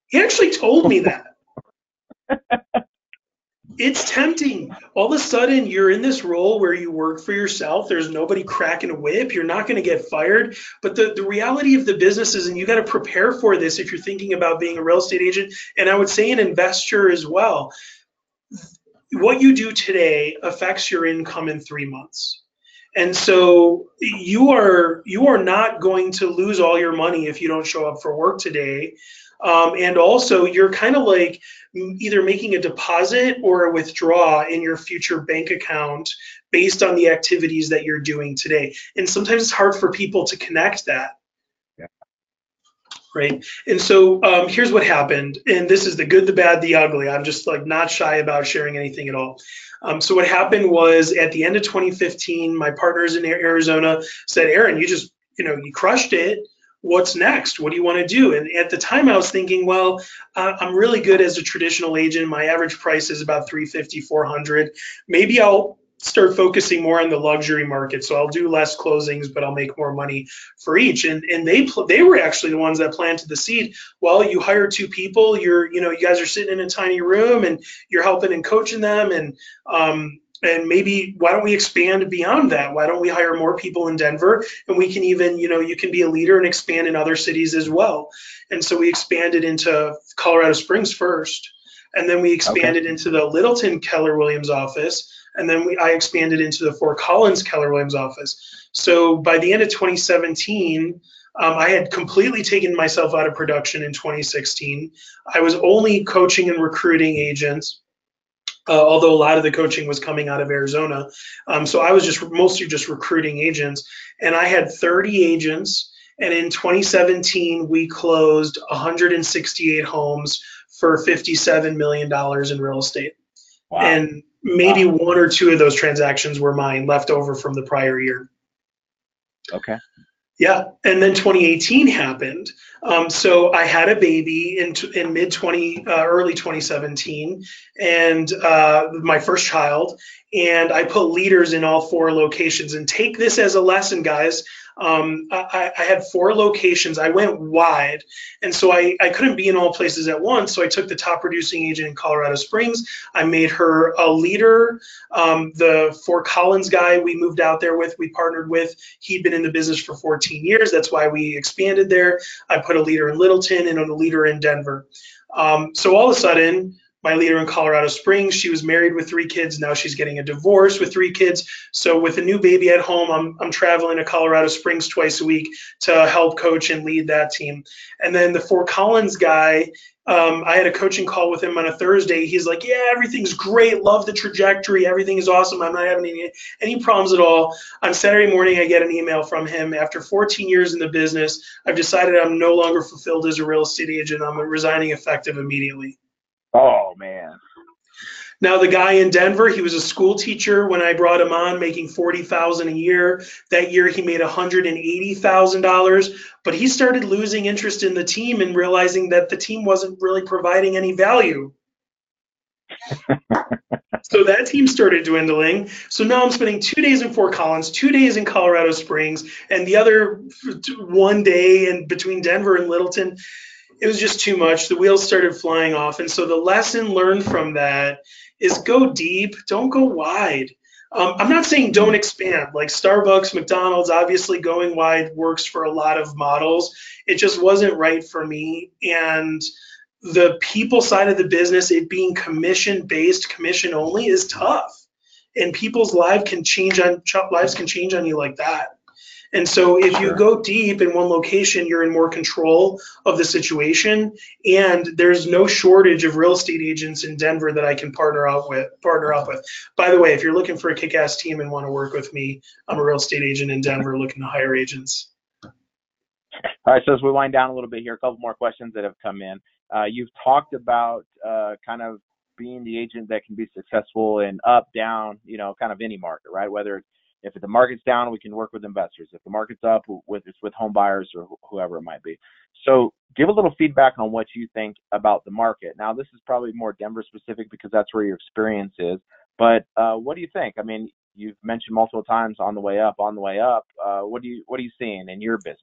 He actually told me that. It's tempting. All of a sudden, you're in this role where you work for yourself. There's nobody cracking a whip. You're not going to get fired. But the reality of the business is, and you got to prepare for this if you're thinking about being a real estate agent, and I would say an investor as well. What you do today affects your income in 3 months. And so you are not going to lose all your money if you don't show up for work today. And also, you're kind of like either making a deposit or a withdrawal in your future bank account based on the activities that you're doing today. And sometimes it's hard for people to connect that. Yeah. Right. And so here's what happened. And this is the good, the bad, the ugly. I'm just like not shy about sharing anything at all. So what happened was, at the end of 2015, my partners in Arizona said, Aaron, you crushed it. What's next? What do you want to do? And at the time I was thinking, well, I'm really good as a traditional agent. My average price is about $350, $400. Maybe I'll start focusing more on the luxury market. So I'll do less closings, but I'll make more money for each. And they were actually the ones that planted the seed. Well, you hire 2 people, you guys are sitting in a tiny room and you're helping and coaching them. And maybe why don't we expand beyond that? Why don't we hire more people in Denver? And we can even, you can be a leader and expand in other cities as well. And so we expanded into Colorado Springs first. And then we expanded into the Littleton Keller Williams office. And then I expanded into the Fort Collins Keller Williams office. So by the end of 2017, I had completely taken myself out of production in 2016. I was only coaching and recruiting agents, although a lot of the coaching was coming out of Arizona. So I was mostly just recruiting agents. And I had 30 agents. And in 2017, we closed 168 homes for $57 million in real estate. Wow. And maybe 1 or 2 of those transactions were mine, left over from the prior year. Okay. Yeah. And then 2018 happened. So I had a baby in early 2017, and my first child, and I put leaders in all 4 locations. And take this as a lesson, guys. I had 4 locations. I went wide. And so I couldn't be in all places at once. So I took the top producing agent in Colorado Springs. I made her a leader. The Fort Collins guy we moved out there with, we partnered with, he'd been in the business for 14 years. That's why we expanded there. I put a leader in Littleton and a leader in Denver. So all of a sudden, my leader in Colorado Springs, she was married with 3 kids. Now she's getting a divorce with 3 kids. So with a new baby at home, I'm traveling to Colorado Springs twice a week to help coach and lead that team. And then the Fort Collins guy, I had a coaching call with him on a Thursday. He's like, yeah, everything's great. Love the trajectory. Everything is awesome. I'm not having any problems at all. On Saturday morning, I get an email from him. After 14 years in the business, I've decided I'm no longer fulfilled as a real estate agent. I'm resigning effective immediately. Oh, man. Now, the guy in Denver, he was a school teacher when I brought him on, making $40,000 a year. That year, he made $180,000, but he started losing interest in the team and realizing that the team wasn't really providing any value. So that team started dwindling. So now I'm spending 2 days in Fort Collins, 2 days in Colorado Springs, and the other 1 day in between Denver and Littleton. It was just too much. The wheels started flying off. And so the lesson learned from that is go deep, don't go wide. I'm not saying don't expand. Like Starbucks, McDonald's, obviously going wide works for a lot of models. It just wasn't right for me. And the people side of the business, it being commission based, commission only, is tough. And people's lives can change on you like that. And so if you go deep in one location, you're in more control of the situation. And there's no shortage of real estate agents in Denver that I can partner up with. By the way, if you're looking for a kick-ass team and want to work with me, I'm a real estate agent in Denver looking to hire agents. All right, so as we wind down a little bit here, a couple more questions that have come in. You've talked about kind of being the agent that can be successful in up, down, kind of any market, right? Whether if the market's down, we can work with investors. If the market's up, it's with home buyers or whoever it might be. So give a little feedback on what you think about the market. Now, this is probably more Denver specific because that's where your experience is. But what do you think? I mean, you've mentioned multiple times on the way up. What are you seeing in your business?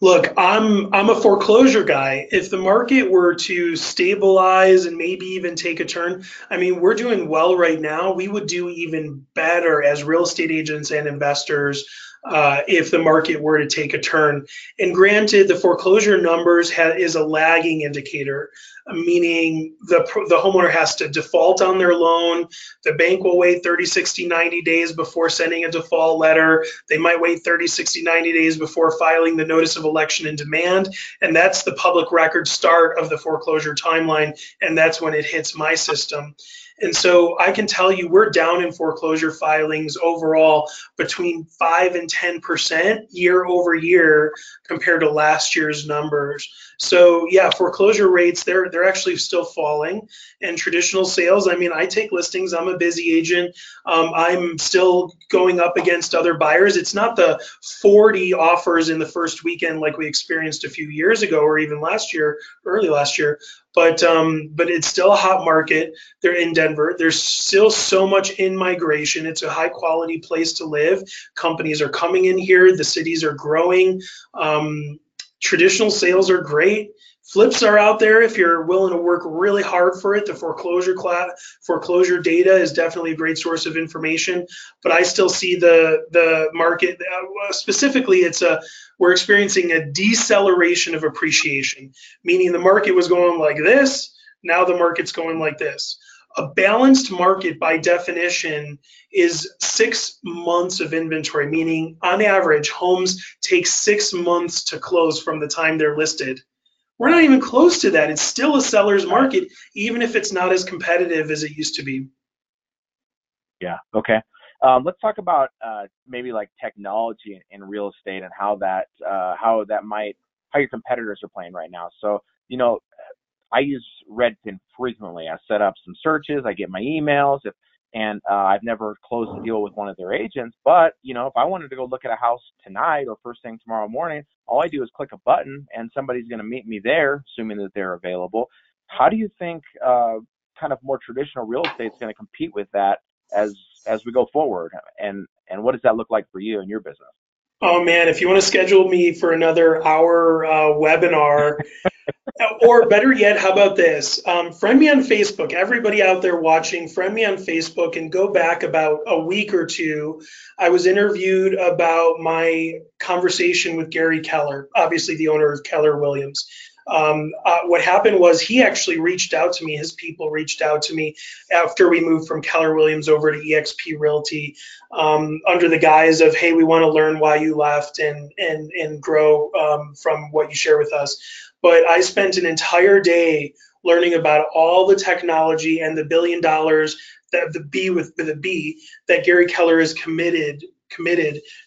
Look, I'm a foreclosure guy. If the market were to stabilize and maybe even take a turn, I mean, we're doing well right now. We would do even better as real estate agents and investors if the market were to take a turn. And granted, the foreclosure numbers is a lagging indicator, meaning the homeowner has to default on their loan. The bank will wait 30, 60, 90 days before sending a default letter. They might wait 30, 60, 90 days before filing the notice of election and demand. And that's the public record start of the foreclosure timeline. And that's when it hits my system. And so I can tell you we're down in foreclosure filings overall between 5 and 10% year over year compared to last year's numbers. So yeah, foreclosure rates, they're actually still falling. And traditional sales, I mean, I take listings. I'm a busy agent. I'm still going up against other buyers. It's not the 40 offers in the first weekend like we experienced a few years ago or even early last year. But it's still a hot market. They're in Denver. There's still so much in migration. It's a high quality place to live. Companies are coming in here. The cities are growing. Traditional sales are great. Flips are out there if you're willing to work really hard for it. The foreclosure data is definitely a great source of information, but I still see the market specifically. We're experiencing a deceleration of appreciation, meaning the market was going like this. Now the market's going like this. A balanced market by definition is 6 months of inventory, meaning on average, homes take 6 months to close from the time they're listed. We're not even close to that. It's still a seller's market, even if it's not as competitive as it used to be. Yeah. Okay. Let's talk about maybe like technology in real estate and how your competitors are playing right now. So, I use Redfin frequently. I set up some searches. I get my emails. And I've never closed a deal with one of their agents. But, if I wanted to go look at a house tonight or first thing tomorrow morning, all I do is click a button and somebody's going to meet me there, assuming that they're available. How do you think kind of more traditional real estate is going to compete with that as we go forward? And what does that look like for you and your business? Oh, man, if you want to schedule me for another hour webinar, or better yet, how about this? Friend me on Facebook. Everybody out there watching, friend me on Facebook and go back about a week or two. I was interviewed about my conversation with Gary Keller, obviously the owner of Keller Williams. What happened was he actually reached out to me. His people reached out to me after we moved from Keller Williams over to EXP Realty, under the guise of, hey, we want to learn why you left and grow from what you share with us. But I spent an entire day learning about all the technology and the $1 billion, that the B with a B, that Gary Keller is committed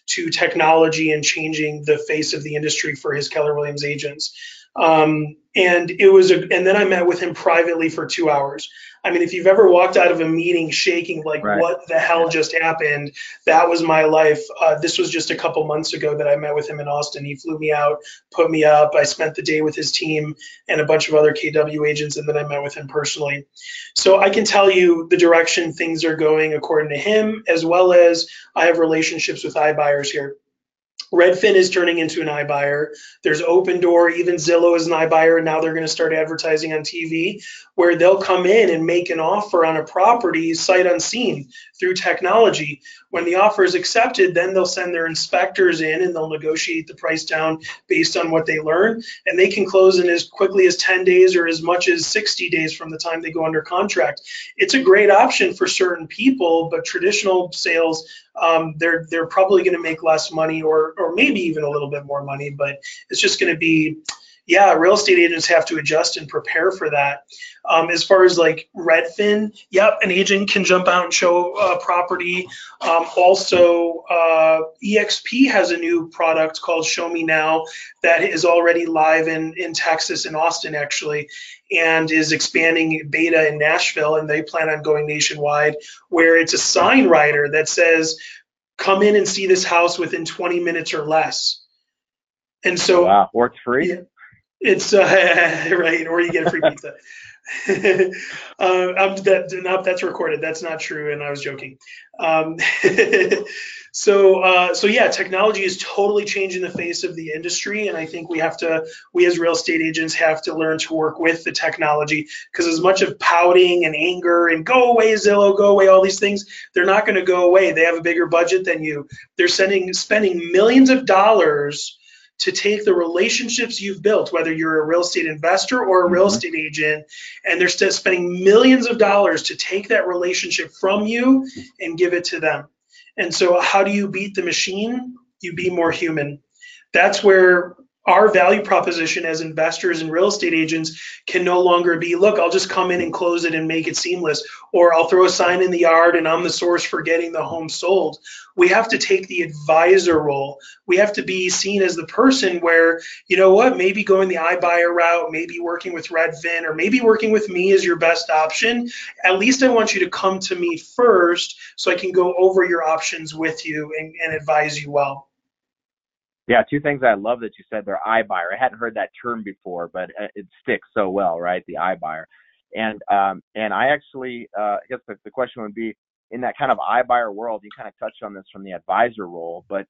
to technology and changing the face of the industry for his Keller Williams agents. And then I met with him privately for 2 hours. I mean, if you've ever walked out of a meeting shaking, like, Right. what the hell just happened? That was my life. This was just a couple months ago that I met with him in Austin. He flew me out, put me up. I spent the day with his team and a bunch of other KW agents, and then I met with him personally. So I can tell you the direction things are going according to him, as well as I have relationships with iBuyers here. Redfin is turning into an iBuyer. There's Open Door, even Zillow is an iBuyer, and now they're going to start advertising on TV, where they'll come in and make an offer on a property sight unseen through technology. When the offer is accepted, then they'll send their inspectors in and they'll negotiate the price down based on what they learn, and they can close in as quickly as 10 days or as much as 60 days from the time they go under contract. It's a great option for certain people, but traditional sales, they're probably going to make less money, or maybe even a little bit more money, but it's just going to be, yeah, real estate agents have to adjust and prepare for that. As far as like Redfin, yep, an agent can jump out and show property. Also, EXP has a new product called Show Me Now that is already live in Texas, in Austin actually, and is expanding beta in Nashville, and they plan on going nationwide, where it's a sign writer that says, come in and see this house within 20 minutes or less. And so, Wow, or it's free. yeah, it's right, or you get a free pizza. That's recorded. That's not true, and I was joking. Um, so yeah, technology is totally changing the face of the industry, and I think we as real estate agents have to learn to work with the technology, because as much of pouting and anger and go away Zillow, go away all these things, they're not going to go away. They have a bigger budget than you. They're spending millions of dollars to take the relationships you've built, whether you're a real estate investor or a real estate agent, and they're still spending millions of dollars to take that relationship from you and give it to them. And so how do you beat the machine? You be more human. That's where our value proposition as investors and real estate agents can no longer be, look, I'll just come in and close it and make it seamless, or I'll throw a sign in the yard and I'm the source for getting the home sold. We have to take the advisor role. We have to be seen as the person where, you know what, maybe going the iBuyer route, maybe working with Redfin, or maybe working with me is your best option. At least I want you to come to me first so I can go over your options with you and advise you well. Yeah, two things I love that you said. They're iBuyer. I hadn't heard that term before, but it sticks so well, right? The iBuyer. And I actually, I guess the question would be, in that kind of iBuyer world, you kind of touched on this from the advisor role, but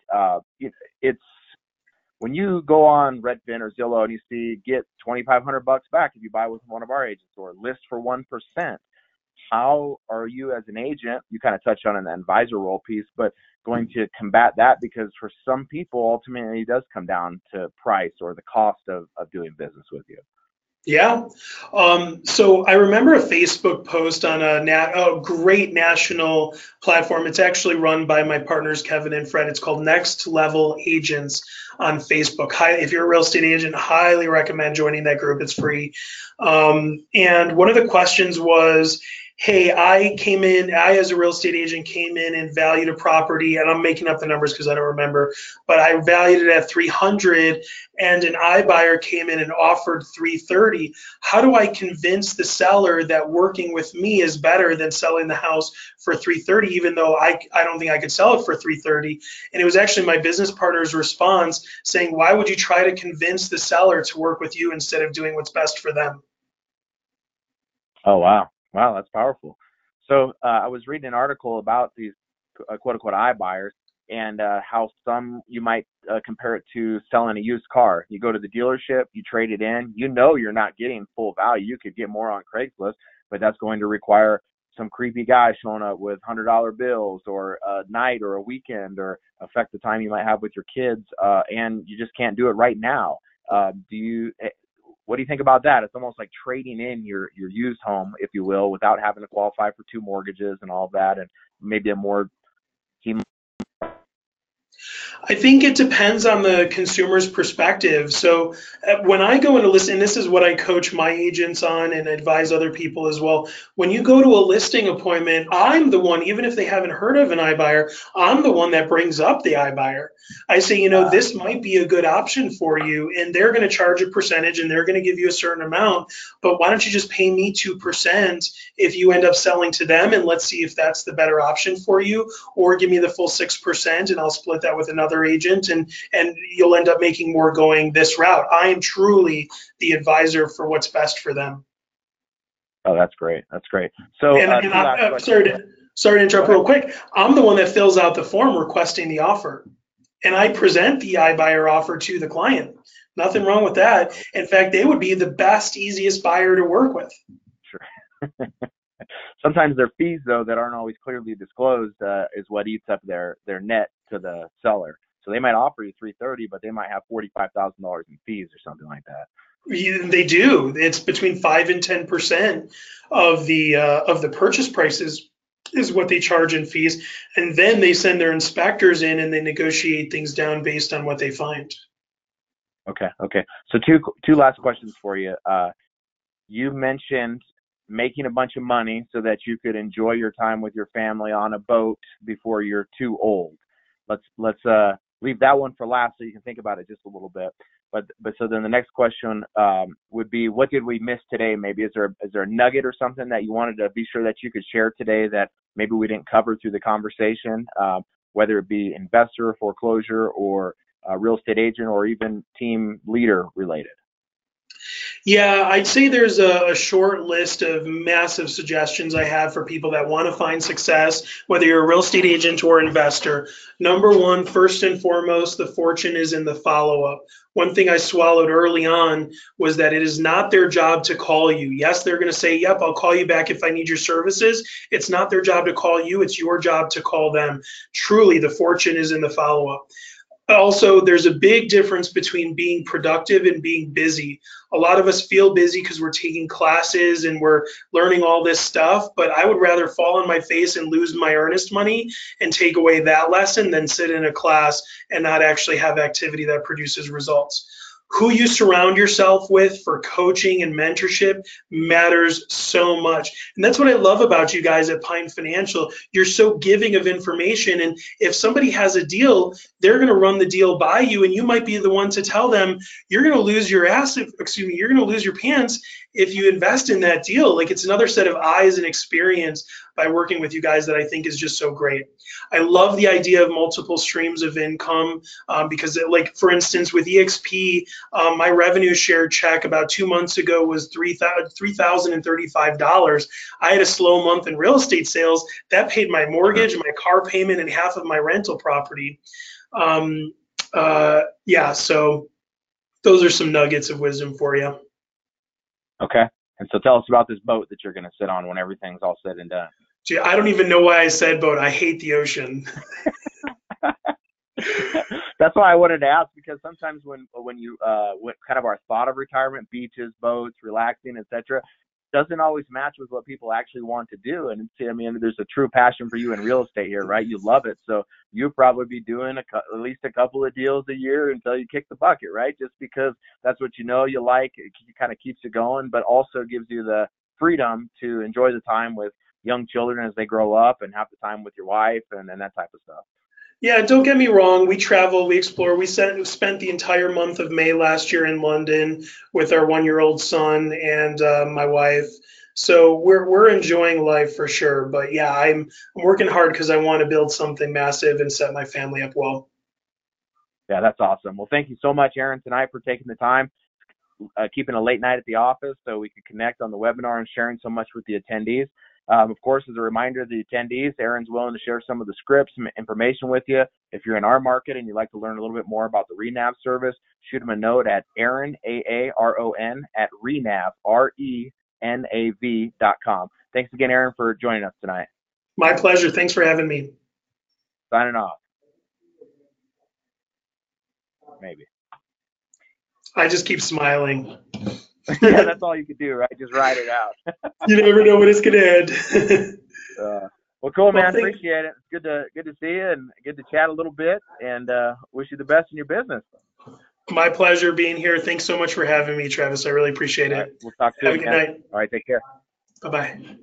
it's when you go on Redfin or Zillow and you see get $2,500 back if you buy with one of our agents, or list for 1%. How are you as an agent, you kind of touched on in the advisor role piece, but going to combat that? Because for some people, ultimately, it does come down to price or the cost of doing business with you. Yeah. So I remember a Facebook post on a great national platform. It's actually run by my partners, Kevin and Fred. It's called Next Level Agents on Facebook. If you're a real estate agent, highly recommend joining that group. It's free. And one of the questions was, hey, I as a real estate agent came in and valued a property, and I'm making up the numbers because I don't remember, but I valued it at 300, and an iBuyer came in and offered 330. How do I convince the seller that working with me is better than selling the house for 330, even though I don't think I could sell it for 330? And it was actually my business partner's response saying, why would you try to convince the seller to work with you instead of doing what's best for them? Oh, wow. Wow, that's powerful. So I was reading an article about these quote unquote iBuyers, and how some you might compare it to selling a used car. You go to the dealership, you trade it in, you're not getting full value. You could get more on Craigslist, but that's going to require some creepy guy showing up with $100 bills, or a night or a weekend, or affect the time you might have with your kids, and you just can't do it right now. what do you think about that? It's almost like trading in your used home, if you will, without having to qualify for 2 mortgages and all of that, and maybe a more team. I think it depends on the consumer's perspective. So when I go into list, and this is what I coach my agents on and advise other people as well. When you go to a listing appointment, I'm the one, even if they haven't heard of an iBuyer, I'm the one that brings up the iBuyer. I say, this might be a good option for you, and they're going to charge a percentage and they're going to give you a certain amount. But why don't you just pay me 2% if you end up selling to them, and let's see if that's the better option for you, or give me the full 6% and I'll split that with another agent, and you'll end up making more going this route. I am truly the advisor for what's best for them. Oh, that's great. That's great. So, sorry to interrupt real quick. I'm the one that fills out the form requesting the offer, and I present the iBuyer offer to the client. Nothing wrong with that. In fact, they would be the best, easiest buyer to work with. Sure. Sometimes their fees, though, that aren't always clearly disclosed, is what eats up their net to the seller. So they might offer you $330, but they might have $45,000 in fees or something like that. They do. It's between 5 and 10% of the purchase prices is what they charge in fees, and then they send their inspectors in and they negotiate things down based on what they find. Okay. So two last questions for you. You mentioned making a bunch of money so that you could enjoy your time with your family on a boat before you're too old. Let's leave that one for last so you can think about it just a little bit. But so then the next question would be, what did we miss today? Maybe is there a nugget or something that you wanted to be sure that you could share today that maybe we didn't cover through the conversation, whether it be investor, foreclosure, or real estate agent, or even team leader related? Yeah, I'd say there's a short list of massive suggestions I have for people that want to find success, whether you're a real estate agent or investor. Number one, first and foremost, the fortune is in the follow-up. One thing I swallowed early on was that it is not their job to call you. Yes, they're going to say, yep, I'll call you back if I need your services. It's not their job to call you. It's your job to call them. Truly, the fortune is in the follow-up. Also, there's a big difference between being productive and being busy. A lot of us feel busy because we're taking classes and we're learning all this stuff, but I would rather fall on my face and lose my earnest money and take away that lesson than sit in a class and not actually have activity that produces results. Who you surround yourself with for coaching and mentorship matters so much. And that's what I love about you guys at Pine Financial. You're so giving of information. And if somebody has a deal, they're going to run the deal by you. And you might be the one to tell them you're going to lose your you're going to lose your pants if you invest in that deal. Like, it's another set of eyes and experience by working with you guys that I think is just so great. I love the idea of multiple streams of income because, like, for instance, with EXP, my revenue share check about 2 months ago was $3,035. I had a slow month in real estate sales. That paid my mortgage, my car payment, and half of my rental property. So those are some nuggets of wisdom for you. Okay. And so tell us about this boat that you're going to sit on when everything's all said and done. Gee, I don't even know why I said boat. I hate the ocean. That's why I wanted to ask, because sometimes when you when kind of our thought of retirement, beaches, boats, relaxing, etc., doesn't always match with what people actually want to do. And I mean, there's a true passion for you in real estate here, right? You love it, so you'll probably be doing at least a couple of deals a year until you kick the bucket, right? Just because that's what you like. It kind of keeps you going, but also gives you the freedom to enjoy the time with young children as they grow up, and have the time with your wife and that type of stuff. Yeah, don't get me wrong. We travel, we explore. We spent the entire month of May last year in London with our 1-year-old son and my wife. So we're enjoying life for sure. But yeah, I'm working hard because I want to build something massive and set my family up well. Yeah, that's awesome. Well, thank you so much, Aaron, tonight for taking the time, keeping a late night at the office so we could connect on the webinar and sharing so much with the attendees. Of course, as a reminder to the attendees, Aaron's willing to share some of the scripts and information with you. If you're in our market and you'd like to learn a little bit more about the RENAV service, shoot him a note at Aaron, Aaron, at RENAV, RENAV.com. Thanks again, Aaron, for joining us tonight. My pleasure. Thanks for having me. Signing off. Maybe. I just keep smiling. Yeah, that's all you could do, right? Just ride it out. You never know when it's going to end. Well, cool, Well, man. Appreciate it. It's good to see you and good to chat a little bit. And wish you the best in your business. my pleasure being here. Thanks so much for having me, Travis. I really appreciate All right, it. we'll talk Have soon, a good man. night. All right, take care. Bye bye.